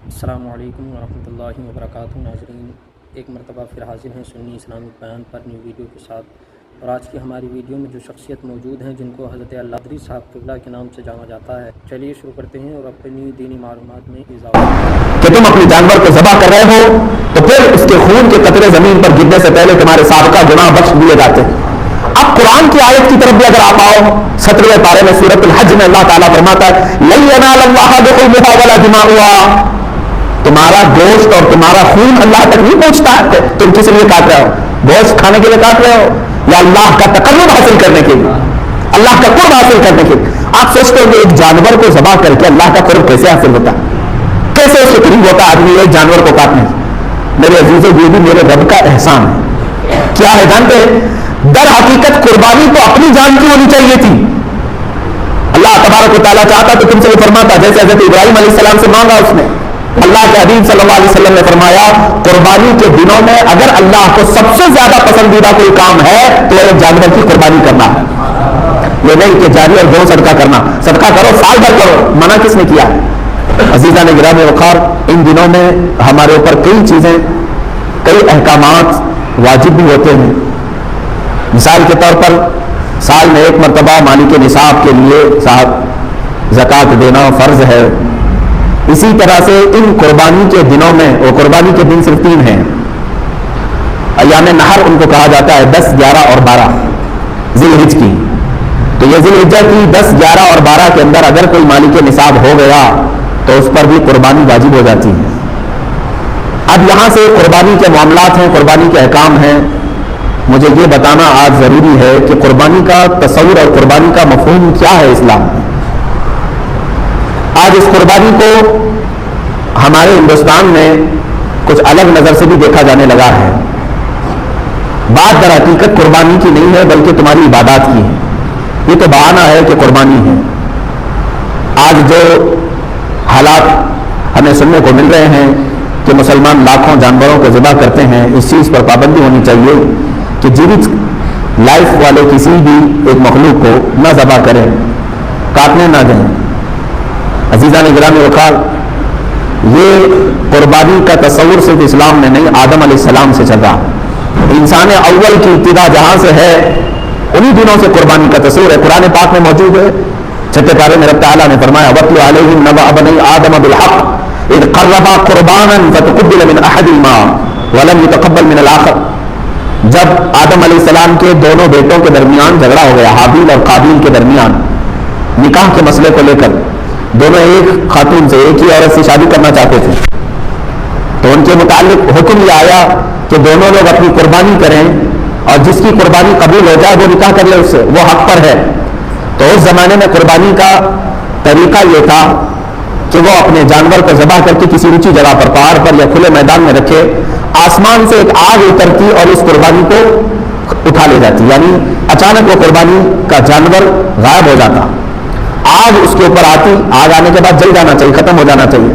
السلام علیکم ورحمۃ اللہ وبرکاتہ۔ ناظرین، ایک مرتبہ پھر حاضر ہیں سنی اسلامک بیان پر نیو ویڈیو کے ساتھ، اور آج کی ہماری ویڈیو میں جو شخصیت موجود ہیں جن کو حضرت الادری صاحب قبلہ کے نام سے جانا جاتا ہے، چلیے شروع کرتے ہیں اور اپنی دینی معلومات میں اضافہ کہ تم اپنے جانور کو ذبح کر رہے ہو تو پھر اس کے خون کے قطرے زمین پر گرنے سے پہلے تمہارے سابقہ گناہ بخش دیے جاتے ہیں۔ اب قرآن کی آیت کی طرف بھی اگر آپ آؤ، 17ویں پارے میں سورۃ الحج میں اللہ تعالیٰ فرماتا ہے لن ینال اللہ لحومها ولا دماؤها، تمہارا گوشت اور تمہارا خون اللہ تک نہیں پہنچتا ہے۔ تم کس لیے کاٹ رہے ہو؟ گوشت کھانے کے لیے کاٹ رہے ہو یا اللہ کا تقرب حاصل کرنے کے لیے، اللہ کا قرب حاصل کرنے کے لیے؟ آپ سوچتے ہو کہ ایک جانور کو ذبح کر کے اللہ کا قرب کیسے حاصل ہوتا ہے، کیسے اس کے قریب ہوتا آدمی ایک جانور کو کاٹنے؟ میرے عزیزوں، یہ بھی میرے رب کا احسان ہے۔ کیا ہے جانتے ہیں؟ در حقیقت قربانی تو اپنی جان کی ہونی چاہیے تھی۔ اللہ تبارک و تعالیٰ چاہتا تو تم سے وہ فرماتا، جیسے حضرت ابراہیم علیہ السلام سے مانگا اس نے۔ اللہ کے حبیب صلی اللہ علیہ وسلم نے فرمایا قربانی کے دنوں میں اگر اللہ کو سب سے زیادہ پسندیدہ کوئی کام ہے تو ایک جانور کی قربانی کرنا ہے۔ یہ نہیں کہ جاری اور گو صدقہ کرنا، صدقہ کرو سال بھر کرو، منع کس نے کیا ہے؟ عزیزان گرامی وقار، ان دنوں میں ہمارے اوپر کئی چیزیں، کئی احکامات واجب بھی ہوتے ہیں۔ مثال کے طور پر سال میں ایک مرتبہ مالک نصاب کے لیے زکوٰۃ دینا فرض ہے۔ اسی طرح سے ان قربانی کے دنوں میں، وہ قربانی کے دن صرف 3 ہیں، ایام نحر ان کو کہا جاتا ہے، 10، 11 اور 12 ذی الحجہ کی۔ تو یہ ذی الحجہ کی 10، 11 اور 12 کے اندر اگر کوئی مالک نصاب ہو گیا تو اس پر بھی قربانی واجب ہو جاتی ہے۔ اب یہاں سے قربانی کے معاملات ہیں، قربانی کے احکام ہیں۔ مجھے یہ بتانا آج ضروری ہے کہ قربانی کا تصور اور قربانی کا مفہوم کیا ہے اسلام میں۔ آج اس قربانی کو ہمارے ہندوستان میں کچھ الگ نظر سے بھی دیکھا جانے لگا ہے۔ بات در حقیقت قربانی کی نہیں ہے بلکہ تمہاری عبادات کی ہے۔ یہ تو بہانہ ہے کہ قربانی ہے۔ آج جو حالات ہمیں سننے کو مل رہے ہیں کہ مسلمان لاکھوں جانوروں کو ذبح کرتے ہیں، اس چیز پر پابندی ہونی چاہیے کہ جیوت لائف والے کسی بھی ایک مخلوق کو نہ ذبح کریں، کاٹنے نہ دیں۔ عزیزان گرامی وقار، یہ قربانی کا تصور صرف اسلام میں نہیں، آدم علیہ السلام سے چل رہا۔ انسان اول کی ابتدا جہاں سے ہے انہی دنوں سے قربانی کا تصور ہے۔ قرآن پاک میں موجود ہے، 6 پارے میں رب تعالیٰ نے فرمایا وَاتْلُ عَلَيْهِمْ نَبَأَ بَنِي آدَمَ بِالْحَقِّ إِذْ قَرَّبَا قُرْبَانًا فَتُقُبِّلَ مِنْ أَحَدِهِمَا وَلَمْ يُتَقَبَّلْ مِنَ الْآخَرِ۔ جب آدم علیہ السلام کے دونوں بیٹوں کے درمیان جھگڑا ہو گیا، حابیل اور قابیل کے درمیان، نکاح کے مسئلے کو لے کر، دونوں ایک خاتون سے، ایک ہی عورت سے شادی کرنا چاہتے تھے، تو ان کے متعلق حکم یہ آیا کہ دونوں لوگ اپنی قربانی کریں اور جس کی قربانی قبول ہو جائے وہ نکاح کر لے اس سے، وہ حق پر ہے۔ تو اس زمانے میں قربانی کا طریقہ یہ تھا کہ وہ اپنے جانور کو ذبح کر کے کسی اونچی جگہ پر، پہاڑ پر یا کھلے میدان میں رکھے، آسمان سے ایک آگ اترتی اور اس قربانی کو اٹھا لے جاتی، یعنی اچانک وہ قربانی کا جانور غائب ہو جاتا، آگ اس کے اوپر آتی، آگ آنے کے بعد جل جانا چاہیے، ختم ہو جانا چاہیے،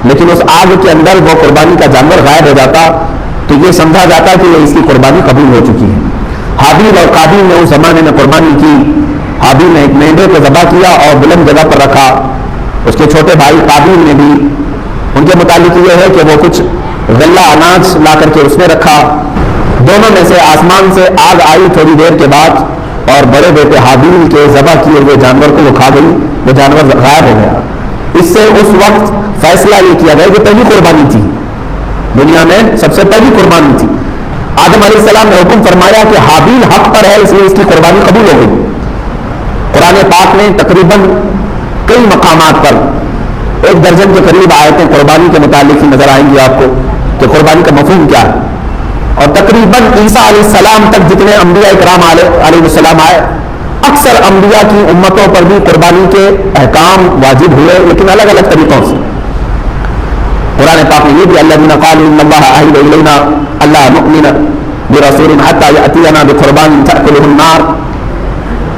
لیکن اس آگ کے اندر وہ قربانی کا جانور غائب ہو جاتا تو یہ سمجھا جاتا کہ یہ اس کی قربانی قبول ہو چکی ہے۔ حابیل اور قابیل نے اس زمانے میں قربانی کی۔ حابیل نے ایک مینڈے کو ذبح کیا اور بلند جگہ پر رکھا، اس کے چھوٹے بھائی قابیل نے بھی، ان کے متعلق یہ ہے کہ وہ کچھ غلہ اناج لا کر کے اس نے رکھا۔ دونوں میں سے آسمان سے آگ آئی تھوڑی دیر کے بعد اور بڑے بیٹے حابیل کے ذبح کیے ہوئے جانور کو وہ کھا گئی، وہ جانور غائب ہو گیا۔ اس سے اس وقت فیصلہ یہ کیا گیا کہ پہلی قربانی تھی دنیا میں، سب سے پہلی قربانی تھی۔ آدم علیہ السلام نے حکم فرمایا کہ حابیل حق پر ہے اس لیے اس کی قربانی قبول ہو گئی۔ قرآن پاک میں تقریباً کئی مقامات پر 1 درجن کے قریب آیتیں قربانی کے متعلق ہی نظر آئیں گی آپ کو کہ قربانی کا مفہوم کیا ہے، اور تقریباً عیسیٰ علیہ السلام تک جتنے انبیاء کرام علیہ السلام آئے، اکثر انبیاء کی امتوں پر بھی قربانی کے احکام واجب ہوئے، لیکن الگ الگ طریقوں سے۔ قرآن پاک میں یہ بھی الذین قالوا ان اللہ عہد الینا الا نؤمن برسول حتی یأتینا بقربان تأکلہ النار،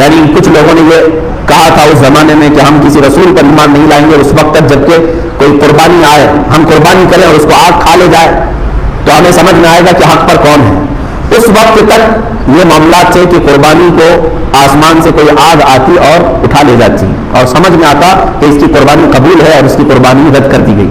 یعنی کچھ لوگوں نے یہ کہا تھا اس زمانے میں کہ ہم کسی رسول پر ایمان نہیں لائیں گے اس وقت تک جب کہ کوئی قربانی آئے، ہم قربانی کریں اور اس کو آگ کھا لے جائے تو ہمیں سمجھ میں آئے گا کہ حق پر کون ہے۔ اس وقت تک یہ معاملات تھے کہ قربانی کو آسمان سے کوئی آگ آتی اور اٹھا لے جاتی اور سمجھ میں آتا کہ اس کی قربانی قبول ہے اور اس کی قربانی رد کر دی گئی۔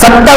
70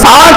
60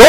2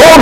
2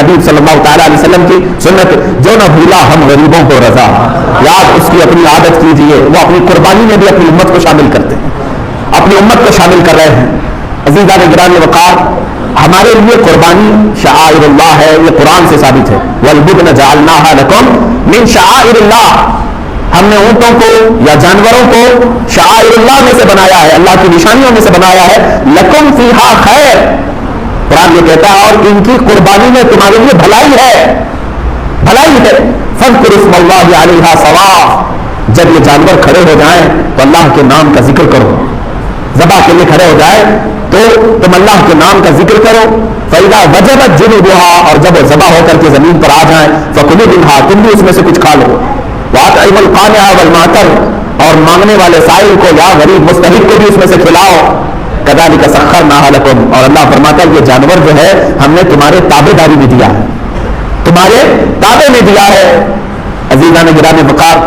حبیب صلی اللہ تعالیٰ علیہ وسلم کی سنت، جو نہ بھولا ہم غریبوں کو رضا، یاد اس کی اپنی عادت کیجیے. وہ اپنی قربانی میں بھی اپنی امت کو شامل کرتے ہیں، اپنی امت کو شامل کر رہے ہیں. عزیزان گرامی وقار، ہمارے لیے قربانی شعائر اللہ ہے، یہ قرآن سے ثابت ہے. وَالْبُدْنَ جَعَلْنَاهَا لَكُمْ مِنْ شَعَائِرِ اللَّهِ، ہم نے اونٹوں کو یا جانوروں کو شعائر اللہ میں سے بنایا ہے، اللہ کی نشانیوں میں سے بنایا ہے. لَكُمْ فِيهَا خَيْرٌ، قرآن یہ کہتا ہے اور ان کی قربانی میں تمہارے لیے بھلائی ہے، بھلائی ہے. فَاذْكُرُوا اسْمَ اللَّهِ عَلَيْهَا صَوَافَ، جب یہ جانور کھڑے ہو جائیں تو اللہ کے نام کا ذکر کرو. ذبح کے لیے کھڑے ہو جائے تو تم اللہ کے نام کا ذکر کرو. فَإِذَا وَجَبَتْ جُنُوبُهَا، اور جب وہ ذبح ہو کر کے زمین پر آ جائیں فَكُلُوا مِنْهَا، تم بھی اس میں سے کچھ کھا لو. وَأَطْعِمُوا الْقَانِعَ وَالْمُعْتَرَّ، اور مانگنے والے سائل کو یا غریب مستحق کو بھی اس میں سے کھلاؤ. كَذَلِكَ سَخَّرْنَاهَا لَكُمْ، اور اللہ فرماتا ہے یہ جانور جو ہے ہم نے تمہارے تابع داری میں دیا ہے، تمہارے تابع میں دیا ہے. عزیزان گرامی وقار،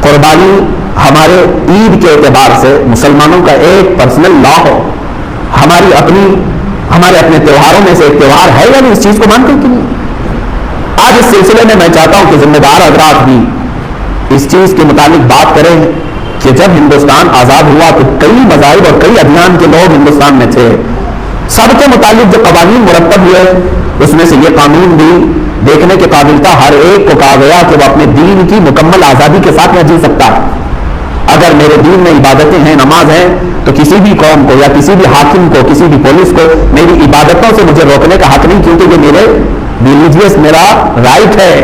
قربانی ہمارے عید کے اعتبار سے مسلمانوں کا ایک پرسنل لا ہو. ہماری اپنی ہمارے اپنے تہواروں میں سے ایک تہوار ہے یا نہیں، اس چیز کو مانتے کہ نہیں؟ آج اس سلسلے میں میں چاہتا ہوں کہ ذمہ دار حضرات بھی اس چیز کے متعلق بات کریں کہ جب ہندوستان آزاد ہوا تو کئی مذاہب اور کئی ادیان کے لوگ ہندوستان میں تھے. سب کے متعلق جو قوانین مرتب ہوئے اس میں سے یہ قانون بھی دیکھنے کے قابل تھا. ہر ایک کو کہا گیا کہ وہ اپنے دین کی مکمل آزادی کے ساتھ نہ جی سکتا. اگر میرے دین میں عبادتیں ہیں، نماز ہے، تو کسی بھی قوم کو یا کسی بھی حاکم کو، کسی بھی پولیس کو میری عبادتوں سے مجھے روکنے کا حق نہیں، کیونکہ یہ میرے ریلیجیس میرا رائٹ ہے،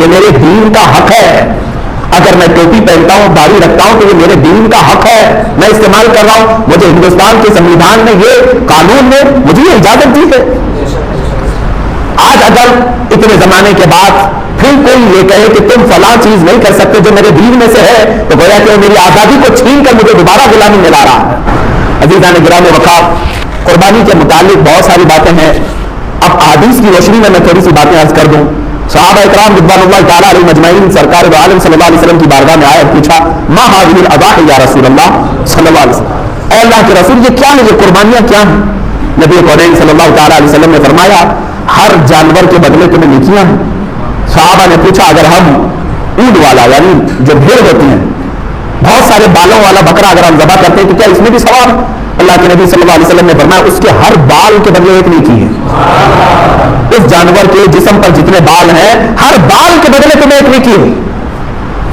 یہ میرے دین کا حق ہے. اگر میں ٹوپی پہنتا ہوں، داڑھی رکھتا ہوں تو یہ میرے دین کا حق ہے، میں استعمال کر رہا ہوں. مجھے ہندوستان کے سنویدھان نے یہ قانون نے مجھے یہ اجازت دی ہے. آج اگر اتنے زمانے کے بعد پھر کوئی یہ کہے کہ تم فلاں چیز نہیں کر سکتے جو میرے دین میں سے ہے، تو گویا کہ میری آزادی کو چھین کر مجھے دوبارہ غلامی میں لا رہا ہے. عزیزان گرامی وقار، قربانی کے متعلق بہت ساری باتیں ہیں. اب احادیث کی روشنی میں تھوڑی سی باتیں عرض کر دوں. صحابہ اکرام رضوان اللہ تعالیٰ علیہ مجمعین سرکار دو عالم صلی اللہ علیہ وسلم کی بارگاہ میں آئے اور پوچھا ما هذه الاضاحی یا رسول اللہ صلی اللہ علیہ وسلم، اے اللہ کے رسول یہ کیا ہے، یہ قربانیاں کیا ہیں؟ نبی کریم صلی اللہ تعالیٰ علیہ وسلم نے فرمایا ہر جانور کے بدلے تمہیں نیکیاں ہیں. صحابہ نے پوچھا اگر ہم اونٹ والا یعنی جو بھیڑ ہوتی ہیں بہت سارے بالوں والا بکرا اگر ہم ذبح کرتے ہیں تو کیا اس میں بھی ثواب؟ اللہ کے نبی صلی اللہ علیہ وسلم نے فرمایا اس کے ہر بال کے بدلے ایک نیکی ہے. اس جانور کے جسم پر جتنے بال ہیں ہر بال کے بدلے تمہیں ایک نیکی ہے.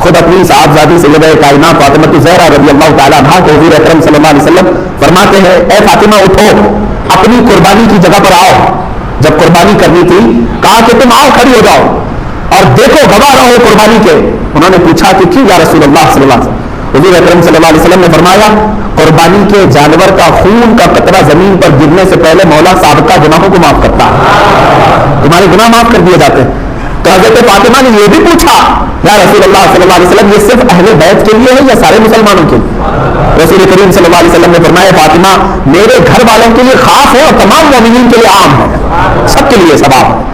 خود اپنی صاحبزادی سیدہ کائنات فاطمہ الزہرا رضی اللہ تعالیٰ عنہا کو حضور اکرم صلی اللہ علیہ وسلم فرماتے ہیں اے فاطمہ اٹھو، اپنی قربانی کی جگہ پر آؤ. جب قربانی کرنی تھی کہا کہ تم آؤ، کھڑی ہو جاؤ اور دیکھو گواہ رہو قربانی کے. انہوں نے پوچھا کہ کیوں یا رسول اللہ صلی اللہ علیہ وسلم؟ حضور اکرم صلی اللہ علیہ وسلم نے فرمایا قربانی کے جانور کا خون کا قطرہ زمین پر گرنے سے پہلے مولا سابقہ گناہوں کو معاف کرتا ہے، تمہارے گناہ معاف کر دیے جاتے ہیں. تو حضرت فاطمہ نے یہ بھی پوچھا یا رسول اللہ صلی اللہ علیہ وسلم یہ صرف اہل بیت کے لیے ہے یا سارے مسلمانوں کے لیے؟ رسول کریم صلی اللہ علیہ وسلم نے فرمایا فاطمہ میرے گھر والوں کے لیے خاص ہے اور تمام مومنین کے لیے عام ہے، سب کے لیے ثواب ہے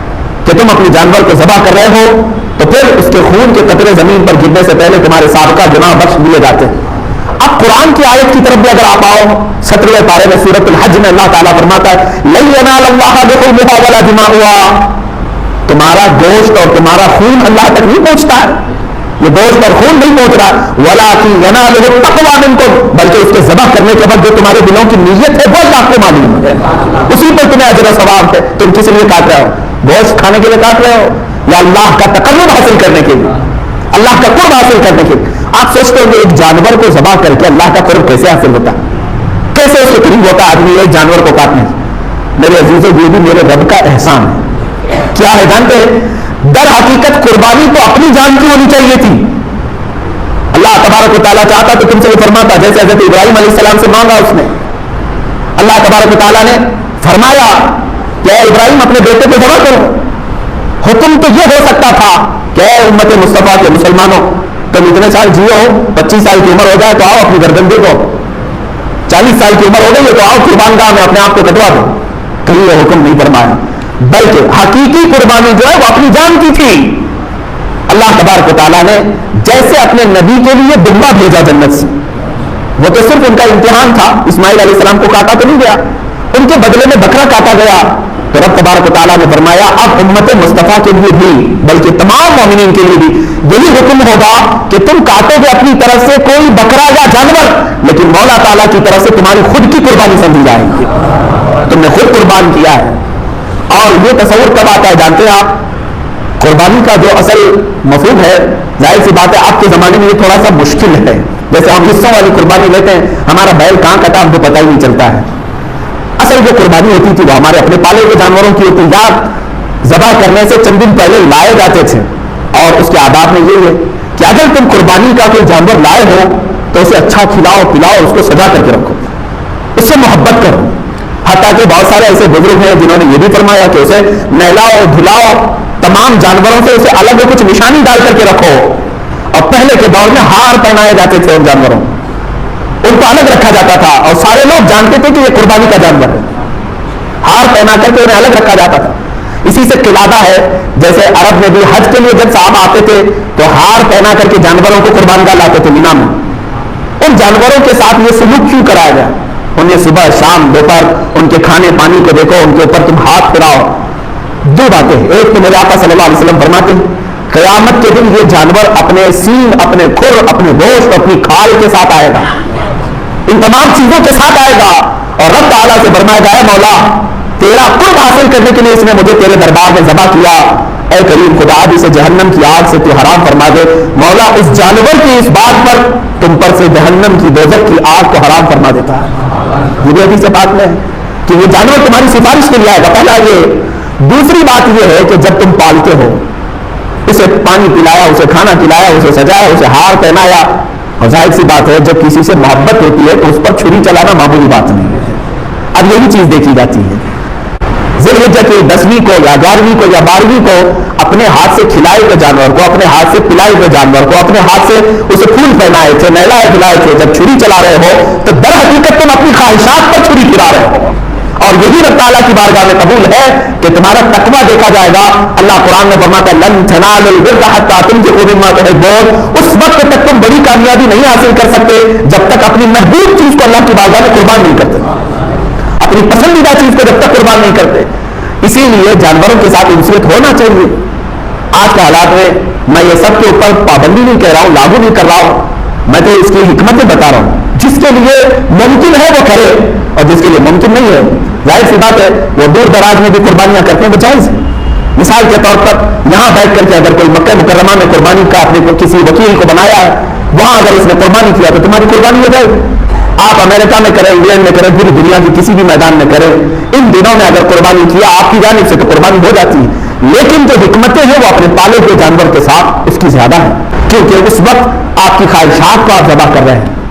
کہ تم اپنی جانور کو ذبح کر رہے ہو تو پھر اس کے خون کے قطرے زمین پر گرنے سے پہلے تمہارے سابقہ گناہ بخش دیے جاتے ہیں. اب قرآن کی آیت کی طرف بھی اگر آپ آؤ 17ویں پارے میں سورۃ الحج میں اللہ تعالیٰ فرماتا ہے لن ینال اللہ لحومها ولا دماؤها، تمہارا گوشت اور تمہارا خون اللہ تک نہیں پہنچتا ہے، یہ گوشت اور خون نہیں پہنچ رہا، ولکن ینالہ التقوی منکم، بلکہ اس کے ذبح کرنے کے بعد جو تمہارے دلوں کی نیت ہے وہ اللہ کو معلوم ہے، اسی پر تمہیں اجر و ثواب ہے. تم کس لیے کاٹ رہے ہو؟ گوشت کھانے کے لیے کاٹ رہے ہو یا اللہ کا تقرب حاصل کرنے کے لیے، اللہ کا قرب حاصل کرنے کے لیے؟ آپ سوچتے ہو کہ ایک جانور کو ذبح کر کے اللہ کا قرب کیسے حاصل ہوتا ہے، کیسے اس کے قریب ہوتا آدمی ایک جانور کو کاٹنے؟ میرے عزیزوں یہ بھی میرے رب کا احسان ہے. کیا ہے جانتے ہیں؟ در حقیقت قربانی تو اپنی جان کی ہونی چاہیے تھی. اللہ تبارک و تعالیٰ چاہتا تو تم سے وہ فرماتا جیسے حضرت ابراہیم علیہ السلام سے مانگا اس نے. اللہ تبارک و تعالیٰ نے فرمایا کہ اے ابراہیم اپنے بیٹے کو ذبح کرو. حکم تو یہ ہو سکتا تھا کہ اے امت مصطفیٰ کے مسلمانوں تم اتنے سال جیو ہو، 25 سال کی عمر ہو جائے تو آؤ اپنی گردن دے دو، 40 سال کی عمر ہو گئی ہے تو آؤ قربان گاہ میں اپنے آپ کو کٹوا دو. کہیں یہ حکم نہیں فرمایا، بلکہ حقیقی قربانی جو ہے وہ اپنی جان کی تھی. اللہ تبارک و تعالیٰ نے جیسے اپنے نبی کے لیے دمبا بھیجا جنت سے، وہ تو صرف ان کا امتحان تھا، اسماعیل علیہ السلام کو کاٹا تو نہیں گیا، ان کے بدلے میں بکرا کاٹا گیا تو رب تبارک و تعالیٰ نے فرمایا اب امت مصطفیٰ کے لیے بھی بلکہ تمام مومنین کے لیے بھی یہی حکم ہوگا کہ تم کاٹو گے اپنی طرف سے کوئی بکرا یا جانور، لیکن مولا تعالیٰ کی طرف سے تمہاری خود کی قربانی سمجھی جائے گی، تم نے خود قربان کیا ہے۔ اور یہ تصور کب آتا ہے جانتے ہیں آپ؟ قربانی کا جو اصل مفہوم ہے، ظاہر سی بات ہے آپ کے زمانے میں یہ تھوڑا سا مشکل ہے، جیسے ہم حصوں والی قربانی لیتے ہیں، ہمارا بیل کہاں کٹا ہم کو پتہ ہی نہیں چلتا ہے۔ اصل جو قربانی ہوتی تھی وہ ہمارے اپنے پالے ہوئے جانوروں کی ہوتی، یا ذبح کرنے سے چند دن پہلے لائے جاتے تھے، اور اس کے آداب میں یہ ہے کہ اگر تم قربانی کا کوئی جانور لائے ہو تو اسے اچھا کھلاؤ پلاؤ، اس کو سجا کر کے رکھو، اس سے محبت کرو۔ حتیٰ کہ بہت سارے ایسے بزرگ ہیں جنہوں نے یہ بھی فرمایا کہ اسے نہلاؤ دھلاؤ، تمام جانوروں سے اسے الگ کچھ نشانی ڈال کر کے رکھو۔ اور پہلے کے دور میں ہار پہنائے جاتے تھے ان جانوروں، ان کو الگ رکھا جاتا تھا، اور سارے لوگ جانتے تھے کہ یہ قربانی کا جانور ہے، ہار پہنا کر کے انہیں الگ رکھا جاتا تھا۔ اسی سے قلادہ ہے، جیسے عرب میں بھی حج کے لیے جب صحابہ آتے تھے تو ہار پہنا کر کے جانوروں کو قربان گاہ لاتے تھے مینا میں۔ ان جانوروں کے ساتھ یہ سلوک کیوں کرایا گیا؟ انہیں صبح شام دوپہر ان کے کھانے پانی کو دیکھو، ان کے اوپر تم ہاتھ پھراؤ۔ دو باتیں، ایک تو میرے آقا صلی اللہ علیہ وسلم فرماتے ہیں قیامت کے دن یہ جانور اپنے سینگ اپنے کھر اپنے گوشت اپنی کھال کے ساتھ آئے گا، ان تمام چیزوں کے ساتھ آئے گا، اور رب تعالیٰ سے فرمائے گا اے مولا تیرا قرب حاصل کرنے کے لیے اس نے مجھے تیرے دربار میں ذبح کیا، اے کریم خدا اب اسے جہنم کی آگ سے تو حرام فرما دے، مولا اس جانور کی اس بات پر تم پر سے جہنم کی دوزخ کی آگ کو حرام فرما دیتا ہے۔ یہ بھی حدیث پاک میں ہے کہ یہ جانور تمہاری سفارش کے لیے آئے گا۔ پہلا یہ، دوسری بات یہ ہے کہ جب تم پالتے ہو اسے پانی پلایا، اسے کھانا کھلایا، اسے سجایا، اسے ہار پہنایا، اور ظاہر سی بات ہے جب کسی سے محبت ہوتی ہے تو اس پر چھری چلانا معمولی بات نہیں ہے۔ اب یہی چیز دیکھی جاتی ہے، ذی الحجہ کی 10ویں کو یا 11ویں کو یا 12ویں کو اپنے ہاتھ سے کھلائے ہوئے جانور کو، اپنے ہاتھ سے پلائے ہوئے جانور کو، اپنے ہاتھ سے اسے پھول پہنائے تھے، نہلائے دھلائے تھے، جب چھری چلا رہے ہو تو در حقیقت تم اپنی خواہشات پر چھری پھرا رہے ہو، اور یہی رب تعالیٰ کی بارگاہ میں قبول ہے کہ تمہارا تقویٰ دیکھا جائے گا۔ اللہ قرآن میں فرماتا ہے لن تنالوا البر حتى تنفقوا مما تحبون، اس وقت تک تم بڑی کامیابی نہیں حاصل کر سکتے جب تک اپنی محبوب چیز کو اللہ کی بارگاہ میں قربان نہیں کرتے، اپنی پسندیدہ چیز کو جب تک قربان نہیں کرتے۔ اسی لیے جانوروں کے ساتھ انسیت ہونا چاہیے۔ آج کے حالات میں میں یہ سب کے اوپر پابندی نہیں کہہ رہا ہوں، لاگو نہیں کر رہا ہوں، میں تو اس کی حکمتیں بتا رہا ہوں۔ جس کے لیے ممکن ہے وہ کرے، اور جس کے لیے ممکن نہیں ہے ظاہر سی بات ہے وہ دور دراز میں بھی قربانیاں کرتے ہیں، وہ جائز ہے۔ مثال کے طور پر یہاں بیٹھ کر کے اگر کوئی مکہ مکرمہ میں قربانی کا اپنے کسی وکیل کو بنایا ہے، وہاں اگر اس نے قربانی کیا تو تمہاری قربانی ہو جائے گی۔ آپ امریکہ میں کریں، انگلینڈ میں کریں، پوری دنیا کی کسی بھی میدان میں کریں، ان دنوں میں اگر قربانی کیا آپ کی جانب سے تو قربانی ہو جاتی ہے، لیکن جو حکمتیں ہیں وہ اپنے پالے ہوئے جانور کے ساتھ اس کی زیادہ ہیں، کیونکہ اس وقت آپ کی خواہشات کو آپ ذبح کر رہے ہیں۔